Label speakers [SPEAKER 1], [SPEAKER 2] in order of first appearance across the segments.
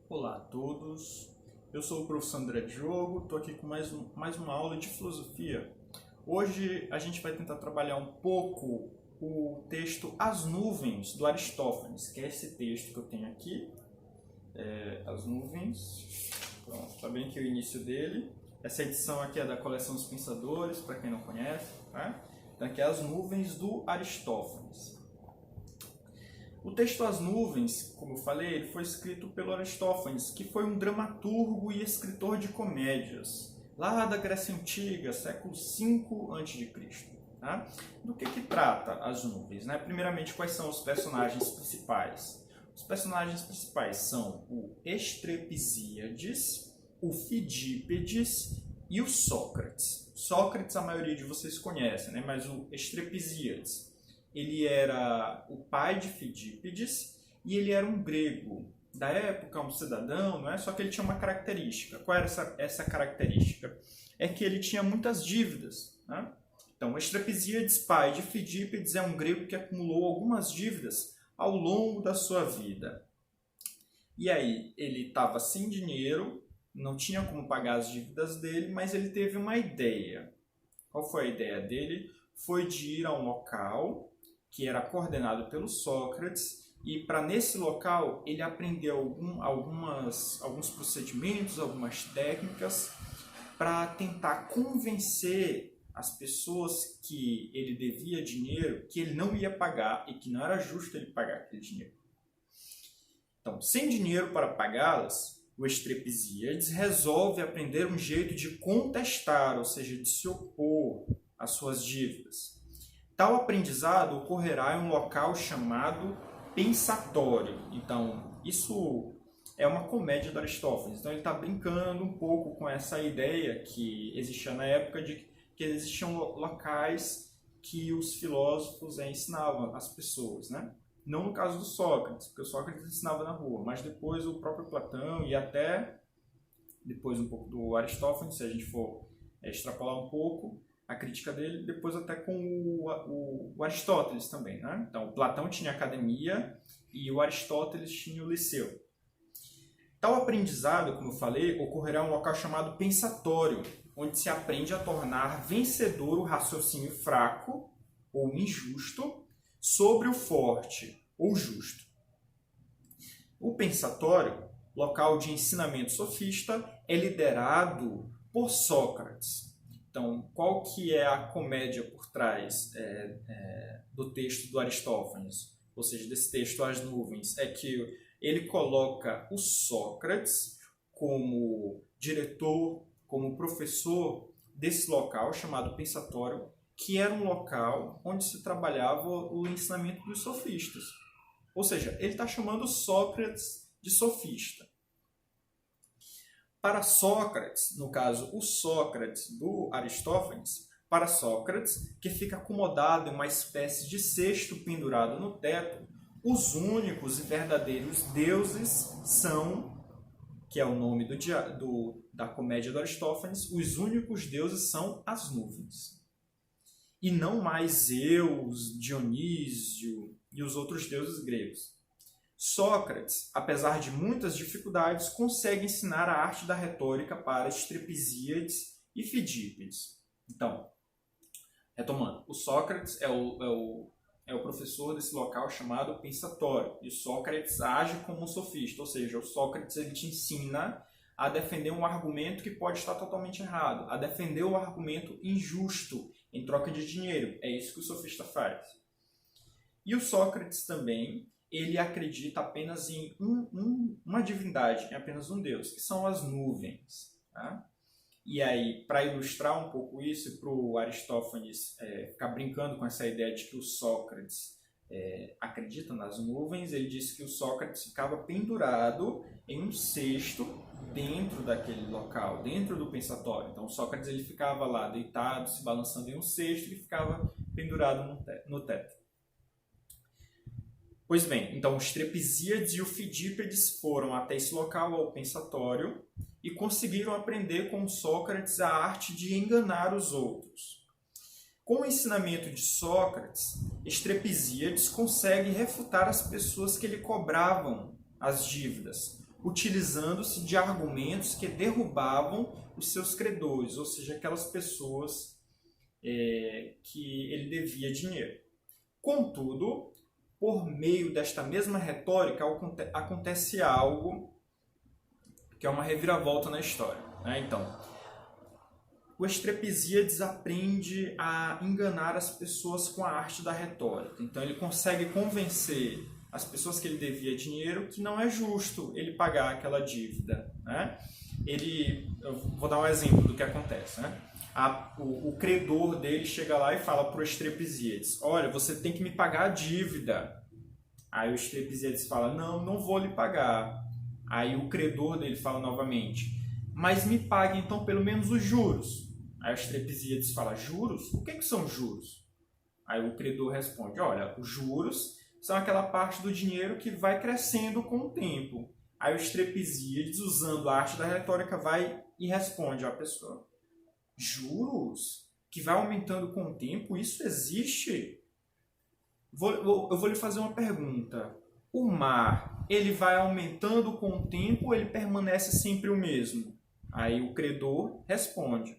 [SPEAKER 1] Olá a todos, eu sou o professor André Diogo, estou aqui com mais uma aula de filosofia. Hoje a gente vai tentar trabalhar um pouco o texto As Nuvens, do Aristófanes, que é esse texto que eu tenho aqui, As Nuvens. Pronto, está bem aqui o início dele. Essa edição aqui é da Coleção dos Pensadores, para quem não conhece, tá? Então aqui é As Nuvens, do Aristófanes. O texto As Nuvens, como eu falei, ele foi escrito pelo Aristófanes, que foi um dramaturgo e escritor de comédias, lá da Grécia Antiga, século V a.C. Tá? Do que trata As Nuvens? Né? Primeiramente, quais são os personagens principais? Os personagens principais são o Estrepsíades, o Fidípedes e o Sócrates. Sócrates a maioria de vocês conhecem, né? Mas o Estrepsíades, ele era o pai de Fidípedes e ele era um grego da época, um cidadão, não é? Só que ele tinha uma característica. Qual era essa característica? É que ele tinha muitas dívidas. Né? Então, Estrepsíades, pai de Fidípedes, é um grego que acumulou algumas dívidas ao longo da sua vida. E aí, ele estava sem dinheiro, não tinha como pagar as dívidas dele, mas ele teve uma ideia. Qual foi a ideia dele? Foi de ir a um local que era coordenado pelo Sócrates, e para nesse local ele aprendeu alguns procedimentos, algumas técnicas para tentar convencer as pessoas que ele devia dinheiro, que ele não ia pagar e que não era justo ele pagar aquele dinheiro. Então, sem dinheiro para pagá-las, o Estrepsíades resolve aprender um jeito de contestar, ou seja, de se opor às suas dívidas. Tal aprendizado ocorrerá em um local chamado pensatório. Então, isso é uma comédia do Aristófanes. Então, ele está brincando um pouco com essa ideia que existia na época de que existiam locais que os filósofos ensinavam às pessoas, né? Não no caso do Sócrates, porque o Sócrates ensinava na rua, mas depois o próprio Platão e até depois um pouco do Aristófanes, se a gente for extrapolar um pouco a crítica dele, depois até com o Aristóteles também, né? Então, o Platão tinha academia e o Aristóteles tinha o liceu. Tal aprendizado, como eu falei, ocorrerá em um local chamado pensatório, onde se aprende a tornar vencedor o raciocínio fraco ou injusto sobre o forte ou justo. O pensatório, local de ensinamento sofista, é liderado por Sócrates. Então, qual que é a comédia por trás do texto do Aristófanes? Ou seja, desse texto As Nuvens, é que ele coloca o Sócrates como diretor, como professor desse local chamado pensatório, que era um local onde se trabalhava o ensinamento dos sofistas. Ou seja, ele está chamando Sócrates de sofista. Para Sócrates, no caso, o Sócrates do Aristófanes, para Sócrates, que fica acomodado em uma espécie de cesto pendurado no teto, os únicos e verdadeiros deuses são, que é o nome da comédia do Aristófanes, os únicos deuses são as nuvens. E não mais Zeus, Dionísio e os outros deuses gregos. Sócrates, apesar de muitas dificuldades, consegue ensinar a arte da retórica para Estrepsíades e Fidípedes. Então, retomando, o Sócrates é o professor desse local chamado pensatório, e o Sócrates age como um sofista, ou seja, o Sócrates ele te ensina a defender um argumento que pode estar totalmente errado, a defender o argumento injusto em troca de dinheiro. É isso que o sofista faz. E o Sócrates também, ele acredita apenas em uma divindade, em apenas um Deus, que são as nuvens. Tá? E aí, para ilustrar um pouco isso, para o Aristófanes ficar brincando com essa ideia de que o Sócrates acredita nas nuvens, ele disse que o Sócrates ficava pendurado em um cesto dentro daquele local, dentro do pensatório. Então, o Sócrates ele ficava lá deitado, se balançando em um cesto e ficava pendurado no teto. Pois bem, então os Estrepsíades e o Fidípedes foram até esse local, ao pensatório, e conseguiram aprender com Sócrates a arte de enganar os outros. Com o ensinamento de Sócrates, Estrepsíades consegue refutar as pessoas que lhe cobravam as dívidas, utilizando-se de argumentos que derrubavam os seus credores, ou seja, aquelas pessoas que ele devia dinheiro. Contudo, por meio desta mesma retórica, acontece algo que é uma reviravolta na história, né? Então, o Estrepizíades aprende a enganar as pessoas com a arte da retórica. Então, ele consegue convencer as pessoas que ele devia dinheiro que não é justo ele pagar aquela dívida, né? Eu vou dar um exemplo do que acontece, né? O credor dele chega lá e fala para o Estrepizíades: olha, você tem que me pagar a dívida. Aí o Estrepizíades fala: não vou lhe pagar. Aí o credor dele fala novamente: mas me pague então pelo menos os juros. Aí o Estrepizíades fala: juros? O que são juros? Aí o credor responde: olha, os juros são aquela parte do dinheiro que vai crescendo com o tempo. Aí o Estrepizíades, usando a arte da retórica, vai e responde à pessoa: juros? Que vai aumentando com o tempo? Isso existe? Eu vou lhe fazer uma pergunta. O mar, ele vai aumentando com o tempo ou ele permanece sempre o mesmo? Aí o credor responde: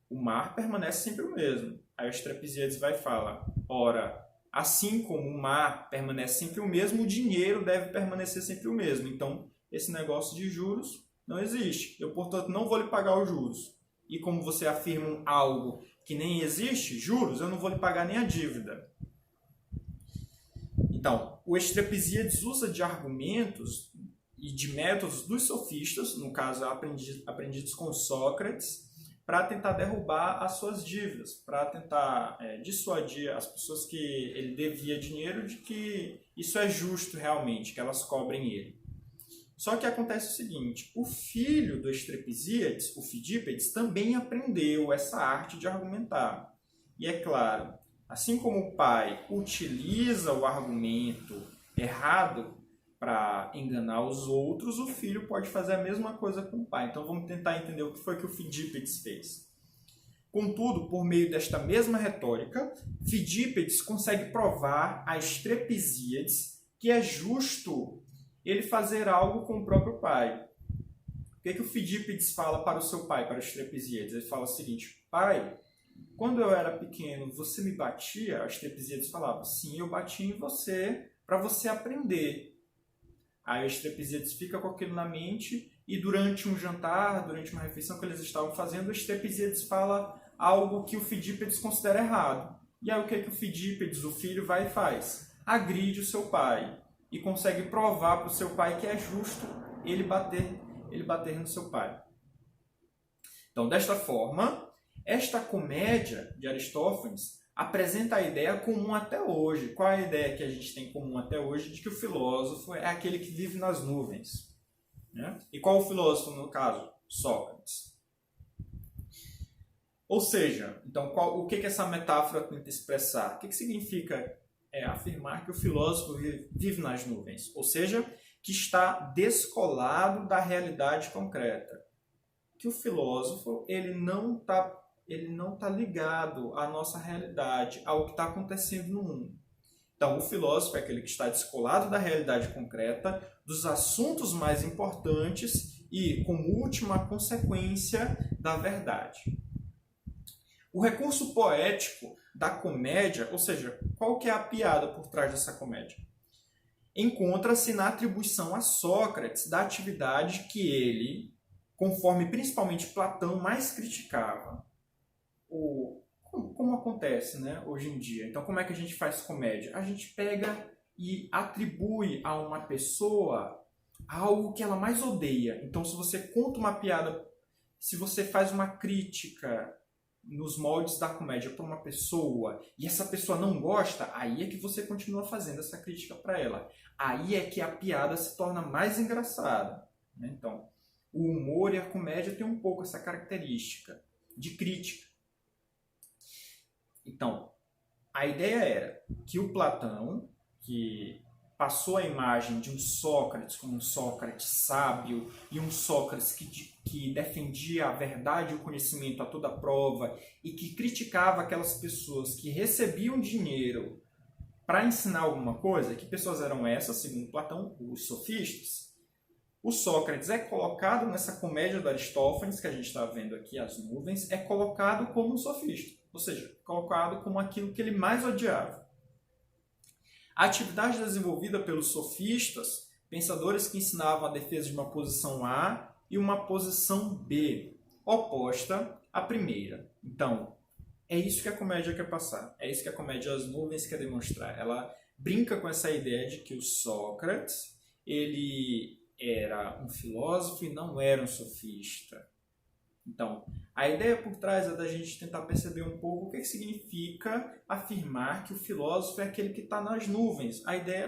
[SPEAKER 1] o mar permanece sempre o mesmo. Aí o Estrepizíades vai falar: ora, assim como o mar permanece sempre o mesmo, o dinheiro deve permanecer sempre o mesmo. Então, esse negócio de juros não existe. Eu, portanto, não vou lhe pagar os juros. E como você afirma algo que nem existe, juros, eu não vou lhe pagar nem a dívida. Então, o Estrepizíades usa de argumentos e de métodos dos sofistas, no caso aprendidos com Sócrates, para tentar derrubar as suas dívidas, para tentar dissuadir as pessoas que ele devia dinheiro de que isso é justo realmente, que elas cobrem ele. Só que acontece o seguinte: o filho do Estrepizíades, o Fidípedes, também aprendeu essa arte de argumentar. E é claro, assim como o pai utiliza o argumento errado para enganar os outros, o filho pode fazer a mesma coisa com o pai. Então vamos tentar entender o que foi que o Fidípedes fez. Contudo, por meio desta mesma retórica, Fidípedes consegue provar a Estrepizíades que é justo ele fazer algo com o próprio pai. O que o Fidípedes fala para o seu pai, para o Estrepizíades? Ele fala o seguinte: pai, quando eu era pequeno, você me batia? O Estrepizíades falava: sim, eu bati em você para você aprender. Aí o Estrepizíades fica com aquilo na mente e durante um jantar, durante uma refeição que eles estavam fazendo, o Estrepizíades fala algo que o Fidípedes considera errado. E aí o que o Fidípedes, o filho, vai e faz? Agride o seu pai e consegue provar para o seu pai que é justo ele bater no seu pai. Então, desta forma, esta comédia de Aristófanes apresenta a ideia comum até hoje. Qual é a ideia que a gente tem comum até hoje? De que o filósofo é aquele que vive nas nuvens, né? E qual o filósofo, no caso? Sócrates. Ou seja, então, o que essa metáfora tenta expressar? O que significa afirmar que o filósofo vive nas nuvens? Ou seja, que está descolado da realidade concreta. Que o filósofo ele não está ligado à nossa realidade, ao que está acontecendo no mundo. Então, o filósofo é aquele que está descolado da realidade concreta, dos assuntos mais importantes e, como última consequência, da verdade. O recurso poético da comédia, ou seja, qual que é a piada por trás dessa comédia? Encontra-se na atribuição a Sócrates da atividade que ele, conforme principalmente Platão, mais criticava. Como acontece, né, hoje em dia? Então, como é que a gente faz comédia? A gente pega e atribui a uma pessoa algo que ela mais odeia. Então, se você conta uma piada, se você faz uma crítica nos moldes da comédia para uma pessoa e essa pessoa não gosta, aí é que você continua fazendo essa crítica para ela. Aí é que a piada se torna mais engraçada, né? Então, o humor e a comédia têm um pouco essa característica de crítica. Então, a ideia era que o Platão, que passou a imagem de um Sócrates como um Sócrates sábio e um Sócrates que defendia a verdade e o conhecimento a toda prova e que criticava aquelas pessoas que recebiam dinheiro para ensinar alguma coisa. Que pessoas eram essas, segundo Platão? Os sofistas. O Sócrates é colocado nessa comédia de Aristófanes, que a gente está vendo aqui, As Nuvens, é colocado como um sofista, ou seja, colocado como aquilo que ele mais odiava. A atividade desenvolvida pelos sofistas, pensadores que ensinavam a defesa de uma posição A e uma posição B, oposta à primeira. Então, é isso que a comédia quer passar, é isso que a comédia As Nuvens quer demonstrar. Ela brinca com essa ideia de que o Sócrates, ele era um filósofo e não era um sofista. Então, a ideia por trás é da gente tentar perceber um pouco o que significa afirmar que o filósofo é aquele que está nas nuvens.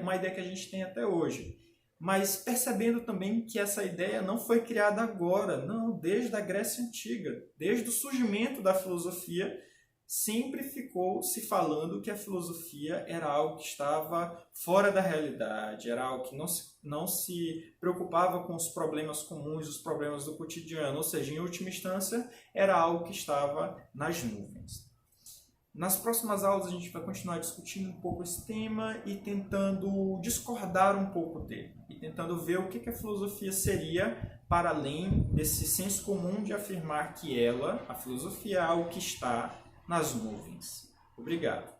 [SPEAKER 1] Uma ideia que a gente tem até hoje. Mas percebendo também que essa ideia não foi criada agora, não, desde a Grécia Antiga. Desde o surgimento da filosofia, sempre ficou se falando que a filosofia era algo que estava fora da realidade, era algo que não se preocupava com os problemas comuns, os problemas do cotidiano, ou seja, em última instância, era algo que estava nas nuvens. Nas próximas aulas a gente vai continuar discutindo um pouco esse tema e tentando discordar um pouco dele, e tentando ver o que a filosofia seria para além desse senso comum de afirmar que a filosofia é algo que está nas nuvens. Obrigado.